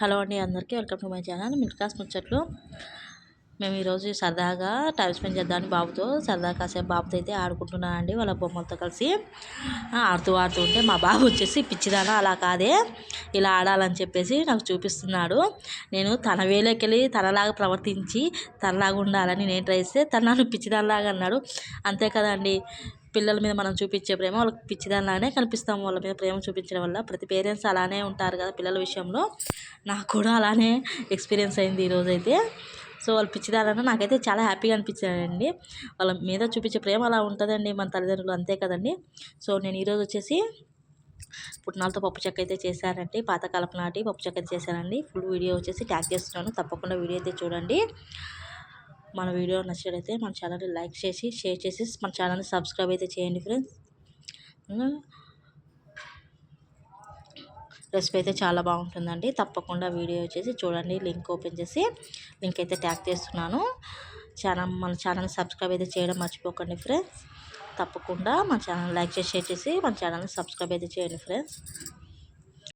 Hello అండి, అందరికీ welcome to my channel middle class ముచ్చట్లు. మేము ఈరోజు సరదాగా టైం స్పెండ్ చేద్దామని బాబుతో సరదా కాసేపు బాబుతో అయితే ఆడుకుంటున్నానండి. వాళ్ళ బొమ్మలతో కలిసి ఆడుతూ ఉంటే మా బాబు వచ్చేసి పిచ్చిదానా అలా కాదే ఇలా ఆడాలని చెప్పేసి నాకు చూపిస్తున్నాడు. నేను తన వేలోకి వెళ్ళి తనలాగా ప్రవర్తించి తనలాగా ఉండాలని నేను ట్రై చేస్తే తను నన్ను పిచ్చిదానిలాగా అన్నాడు. అంతే కదండి, పిల్లల మీద మనం చూపించే ప్రేమ వాళ్ళకి పిచ్చిదానిలాగానే కనిపిస్తాము. వాళ్ళ మీద ప్రేమ చూపించడం వల్ల ప్రతి పేరెంట్స్ అలానే ఉంటారు కదా పిల్లల విషయంలో. నాకు కూడా అలానే ఎక్స్పీరియన్స్ అయింది ఈరోజైతే. సో వాళ్ళు పిచ్చిదారని నాకైతే చాలా హ్యాపీగా అనిపించాయండి. వాళ్ళ మీద చూపించే ప్రేమ అలా ఉంటుందండి, మన తల్లిదండ్రులు అంతే కదండి. సో నేను ఈరోజు వచ్చేసి పుట్నాలతో పప్పు చెక్క అయితే చేశానండి. పాతకాలపు నాటి పప్పు చెక్క అయితే చేశానండి. ఫుల్ వీడియో వచ్చేసి ట్యాగ్ చేస్తున్నాను, తప్పకుండా వీడియో అయితే చూడండి. మన వీడియో నచ్చినట్లయితే మన ఛానల్ని లైక్ చేసి షేర్ చేసి మన ఛానల్ని సబ్స్క్రైబ్ అయితే చేయండి ఫ్రెండ్స్. రెసిపీ అయితే చాలా బాగుంటుందండి, తప్పకుండా వీడియో వచ్చేసి చూడండి. లింక్ ఓపెన్ చేసి లింక్ అయితే ట్యాగ్ చేస్తున్నాను. మన ఛానల్ని సబ్స్క్రైబ్ అయితే చేయడం మర్చిపోకండి ఫ్రెండ్స్. తప్పకుండా మన ఛానల్ లైక్ చేసి షేర్ చేసి మన ఛానల్ని సబ్స్క్రైబ్ అయితే చేయండి ఫ్రెండ్స్.